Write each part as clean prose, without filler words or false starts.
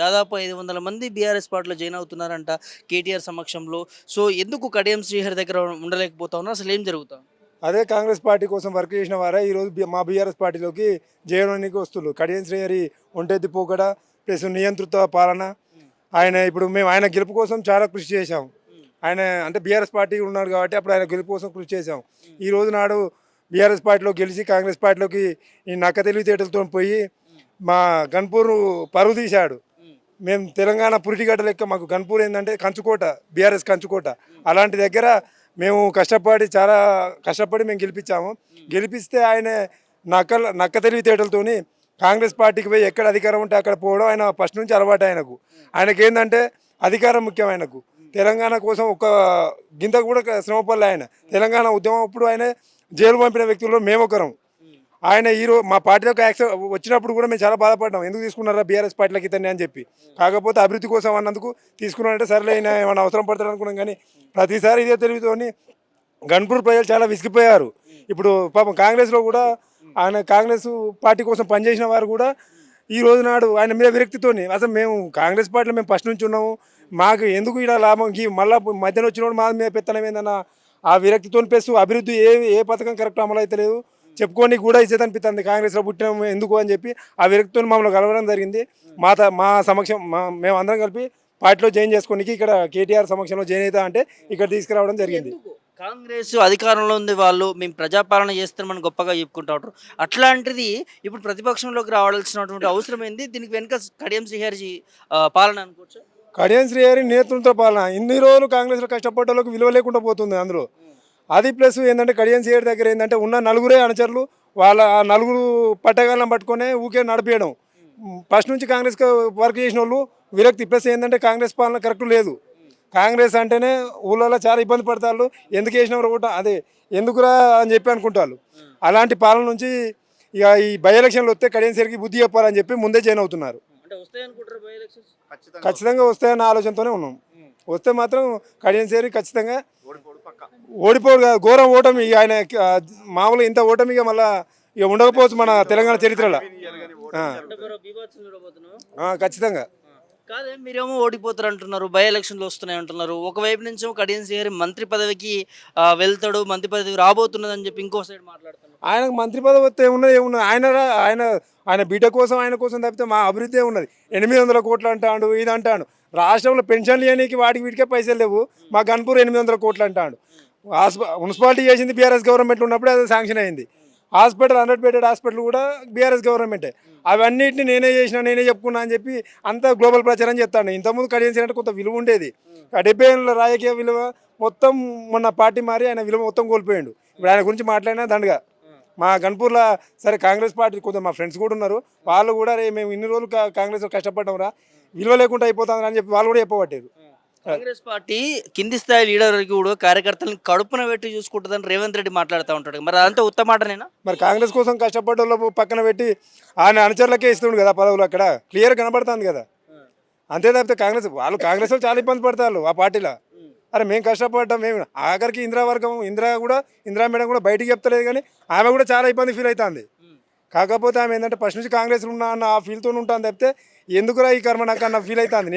దాదాపు 500 మంది బీఆర్ఎస్ పార్టీలో జాయిన్ అవుతున్నారంట కేటీఆర్ సమక్షంలో. సో, ఎందుకు కడియం శ్రీహరి దగ్గర ఉండలేకపోతా ఉన్నారు? అసలేం జరుగుతుంది? అదే కాంగ్రెస్ పార్టీ కోసం వర్క్ చేసిన వారే ఈరోజు మా బీఆర్ఎస్ పార్టీలోకి జయడానికి వస్తున్నారు. కడియం శ్రీహరి ఒంటెత్తి పోకడ ప్లస్ నియంతృత్వ పాలన. ఆయన ఇప్పుడు మేము ఆయన గెలుపు కోసం చాలా కృషి చేశాం. ఆయన అంటే బీఆర్ఎస్ పార్టీ ఉన్నాడు కాబట్టి అప్పుడు ఆయన గెలుపు కోసం కృషి చేశాం. ఈ రోజు నాడు బీఆర్ఎస్ పార్టీలో గెలిచి కాంగ్రెస్ పార్టీలోకి ఈ నక్క తెలివితేటలతో పోయి మా గన్పూర్ పరువు తీశాడు. మేము తెలంగాణ పురిటిగడ్డ లెక్క మాకు గన్పూర్ ఏంటంటే కంచుకోట, బీఆర్ఎస్ కంచుకోట. అలాంటి దగ్గర మేము చాలా కష్టపడి మేము గెలిపించాము. గెలిపిస్తే ఆయన నక్క తెలివితేటలతోని కాంగ్రెస్ పార్టీకి పోయి ఎక్కడ అధికారం ఉంటే అక్కడ పోవడం ఆయన ఫస్ట్ నుంచి అలవాటు. ఆయనకు ఏంటంటే అధికారం ముఖ్యం. ఆయనకు తెలంగాణ కోసం ఒక గింత కూడా శ్రమపడలే. ఆయన తెలంగాణ ఉద్యమం అప్పుడు ఆయన జైలు పంపిన వ్యక్తుల్లో మేమొకరం. ఆయన ఈరోజు మా పార్టీలోకి వచ్చినప్పుడు కూడా మేము చాలా బాధపడ్డాం. ఎందుకు తీసుకున్నారా బీఆర్ఎస్ పార్టీలోకి ఇతన్ని అని చెప్పి. కాకపోతే అభివృద్ధి కోసం అన్నందుకు తీసుకున్నారంటే సరేలే ఆయన ఏమైనా అవసరం పడతాడు అనుకున్నాం. కానీ ప్రతిసారి ఇదే తెలివితోని గన్పూర్ ప్రజలు చాలా విసిగిపోయారు. ఇప్పుడు పాపం కాంగ్రెస్లో కూడా ఆయన కాంగ్రెస్ పార్టీ కోసం పనిచేసిన వారు కూడా ఈ రోజు నాడు ఆయన మీద విరక్తితోని అసలు మేము కాంగ్రెస్ పార్టీలో మేము ఫస్ట్ నుంచి ఉన్నాము, మాకు ఎందుకు ఇలా లాభం మళ్ళీ మధ్యలో వచ్చినప్పుడు మా మీద పెత్తనం ఏందన్న ఆ విరక్తితో ప్లస్ అభివృద్ధి ఏ పథకం కరెక్ట్ అమలు అయితే లేదు చెప్పుకొని కూడా ఇచ్చేది అనిపిస్తుంది. కాంగ్రెస్లో పుట్టినాము ఎందుకు అని చెప్పి ఆ విరక్తితో మమ్మల్ని కలవడం జరిగింది. మా సమక్షం మేము అందరం కలిపి పార్టీలో జాయిన్ చేసుకోనికి ఇక్కడ కేటీఆర్ సమక్షంలో జాయిన్ అవుతా అంటే ఇక్కడ తీసుకురావడం జరిగింది. కాంగ్రెస్ అధికారంలో ఉంది, వాళ్ళు మేము ప్రజాపాలన చేస్తామని గొప్పగా చెప్పుకుంటా ఉంటారు. అట్లాంటిది ఇప్పుడు ప్రతిపక్షంలోకి రావాల్సినటువంటి అవసరం ఏంది? దీనికి వెనుక కడియం శ్రీహరి పాలన అనుకోవచ్చు. కడియం శ్రీహరి నేతృత్వ పాలన ఇన్ని రోజులు కాంగ్రెస్లో కష్టపడ్డలకు విలువ లేకుండా పోతుంది అందులో. అది ప్లస్ ఏంటంటే కడియం శ్రీహరి దగ్గర ఏంటంటే ఉన్న నలుగురే అనుచరులు, వాళ్ళ ఆ నలుగురు పట్టగాలను పట్టుకొని ఊకే నడిపేయడం. ఫస్ట్ నుంచి కాంగ్రెస్ వర్క్ చేసిన వాళ్ళు విరక్తి. ప్లస్ ఏంటంటే కాంగ్రెస్ పాలన కరెక్ట్ లేదు. కాంగ్రెస్ అంటేనే ఊళ్ళలో చాలా ఇబ్బంది పడతారు. ఎందుకు వేసినారు కూడా అదే ఎందుకురా అని చెప్పి అనుకుంటారు. అలాంటి పాలన నుంచి ఇక ఈ బై ఎలక్షన్లు వస్తే కడియం శ్రీహరికి బుద్ధి చెప్పాలని చెప్పి ముందే జాయిన్ అవుతున్నారు. ఖచ్చితంగా వస్తాయన్న ఆలోచనతోనే ఉన్నాం. వస్తే మాత్రం కడియం శ్రీహరి ఖచ్చితంగా ఓడిపోడు కాదు, ఘోరం ఓటమి. ఆయన మామూలుగా ఇంత ఓటమిగా మళ్ళీ ఇక ఉండకపోవచ్చు మన తెలంగాణ చరిత్రలో. ఖచ్చితంగా కాదే, మీరేమో ఓడిపోతారు అంటున్నారు, బై ఎలక్షన్లు వస్తున్నాయి అంటున్నారు. ఒకవైపు నుంచి కడియం శ్రీహరి మంత్రి పదవికి వెళ్తాడు, మంత్రి పదవి రాబోతున్నది అని చెప్పి ఇంకో సైడ్ మాట్లాడుతున్నారు. ఆయనకు మంత్రి పదవి వస్తే ఏమున్నది ఆయన ఆయన ఆయన బిడ్డ కోసం ఆయన కోసం తప్పితే మా అభివృద్ధి ఉన్నది. 800 కోట్లు అంటాడు, ఇది అంటాడు. రాష్ట్రంలో పెన్షన్లు ఇవ్వడానికి వాటికి వీటికే పైసలు లేవు. మా గన్పూర్ 800 కోట్లు అంటాడు. మున్సిపాలిటీ చేసింది బీఆర్ఎస్ గవర్నమెంట్ ఉన్నప్పుడే అది శాంక్షన్ అయింది. హాస్పిటల్ 100 బెడెడ్ హాస్పిటల్ కూడా బీఆర్ఎస్ గవర్నమెంటే. అవన్నిటిని నేనే చేసిన నేనే చెప్పుకున్నా అని చెప్పి అంతా గ్లోబల్ ప్రచారం చేస్తాను. ఇంతకుముందు కడియం శ్రీహరి కొంత విలువ ఉండేది. 70 ఏళ్ళ రాజకీయ విలువ మొత్తం మొన్న పార్టీ మారి ఆయన విలువ మొత్తం కోల్పోయాడు. ఇప్పుడు ఆయన గురించి మాట్లాడినా దండగా. మా గన్పూర్లో సరే కాంగ్రెస్ పార్టీ కొంచెం మా ఫ్రెండ్స్ కూడా ఉన్నారు. వాళ్ళు కూడా మేము ఇన్ని రోజులు కాంగ్రెస్లో కష్టపడ్డాం రా, విలువ లేకుండా అయిపోతుంది అని చెప్పి వాళ్ళు కూడా చెప్పబట్టారు. కాంగ్రెస్ పార్టీ కింది స్థాయి లీడర్ కూడా కార్యకర్తలను కడుపున పెట్టి చూసుకుంటుందని రేవంత్ రెడ్డి మాట్లాడుతూ ఉంటాడు. మరి అదంతా ఉత్తమ మాటనేనా? మరి కాంగ్రెస్ కోసం కష్టపడ్డ వాళ్ళు పక్కన పెట్టి ఆయన అనుచరులకే ఇస్తుండు కదా పదవులు. అక్కడ క్లియర్ కనబడుతుంది కదా. అంతే తప్పితే కాంగ్రెస్ చాలా ఇబ్బంది పడతారు ఆ పార్టీలో. అరే మేము కష్టపడ్డాం, మేము ఆఖరికి ఇందిరా మేడం కూడా బయటికి చెప్తలేదు. కానీ ఆమె కూడా చాలా ఇబ్బంది ఫీల్ అవుతుంది. కాకపోతే ఆమె ఏంటంటే ఫస్ట్ నుంచి కాంగ్రెస్లో ఉన్నా అన్న ఆ ఫీల్తో ఉంటాను తప్పితే ఎందుకురా ఈ కర్మ నాకు అన్న ఫీల్ అవుతుంది.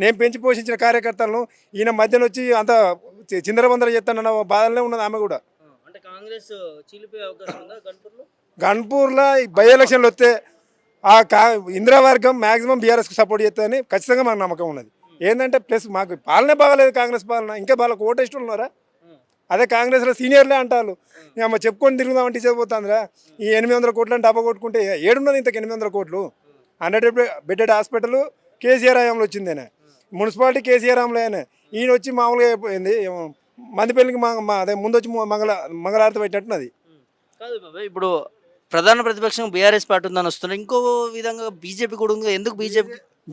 నేను పెంచి పోషించిన కార్యకర్తలను ఈయన మధ్యలో వచ్చి అంత చిందరబందర చేస్తానన్న బాధలనే ఉన్నది ఆమె కూడా. అంటే కాంగ్రెస్ చీలిపోయే అవకాశం ఉందా గన్పూర్లో? గన్పూర్లో బై ఎలక్షన్లు వస్తే ఇందిరా వర్గం మ్యాక్సిమం బీఆర్ఎస్కి సపోర్ట్ చేస్తుందని ఖచ్చితంగా మాకు నమ్మకం ఉన్నది. ఏంటంటే ప్లస్ మాకు పాలనే బాగాలేదు కాంగ్రెస్ పాలన. ఇంకా వాళ్ళకి ఓటేస్టులు ఉన్నారా? అదే కాంగ్రెస్లో సీనియర్లే అంటారు. అమ్మ చెప్పుకొని తిరుగుదామంటే ఇచ్చేపోతుందిరా. ఈ 800 కోట్లని డబ్బా కొట్టుకుంటే ఏడున్నది ఇంతకు 800 కోట్లు. 100 బెడెడ్ హాస్పిటల్ కేసీఆర్ హయాంలో వచ్చిందేనే, మున్సిపాలిటీ కేసీఆర్ హయాంలో అయినా. ఈయన వచ్చి మామూలుగా అయిపోయింది మందిపల్లికి అదే ముందు వచ్చి మంగళారతి పెట్టినట్టున్నది. కాదు బాబా, ఇప్పుడు ప్రధాన ప్రతిపక్షం బీఆర్ఎస్ పార్టీ ఉందని వస్తున్నారు. ఇంకో విధంగా బీజేపీ కూడా ఉంది. ఎందుకు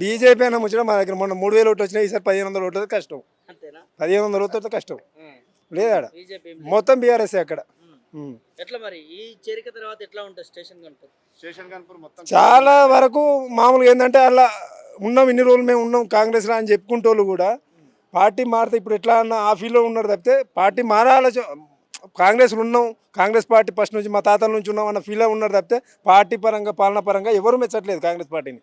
బీజేపీ అయినా ముచ్చడం మా దగ్గర మొన్న 3000 ఓట్లు వచ్చినాయి. ఈసారి 1500 ఓట్లు కష్టం. 1500 ఓట్లతో కష్టం లేదా. మొత్తం బీఆర్ఎస్ అక్కడ. ఎట్లా మరి ఈ చేరిక తర్వాత ఎట్లా ఉంటుంది స్టేషన్ కన్పూర్ మొత్తం? చాలా వరకు మామూలుగా ఏంటంటే అలా ఉన్నాం, ఇన్ని రోజులు మేము ఉన్నాం కాంగ్రెస్లో అని చెప్పుకుంటోళ్ళు కూడా పార్టీ మారితే ఇప్పుడు ఎట్లా అన్న ఆ ఫీల్లో ఉన్నారు తప్పితే పార్టీ మారాల కాంగ్రెస్లో ఉన్నాం, కాంగ్రెస్ పార్టీ ఫస్ట్ నుంచి మా తాతల నుంచి ఉన్నాం అన్న ఫీల్లో ఉన్నారు తప్పితే పార్టీ పరంగా పాలన పరంగా ఎవరు మెచ్చట్లేదు కాంగ్రెస్ పార్టీని.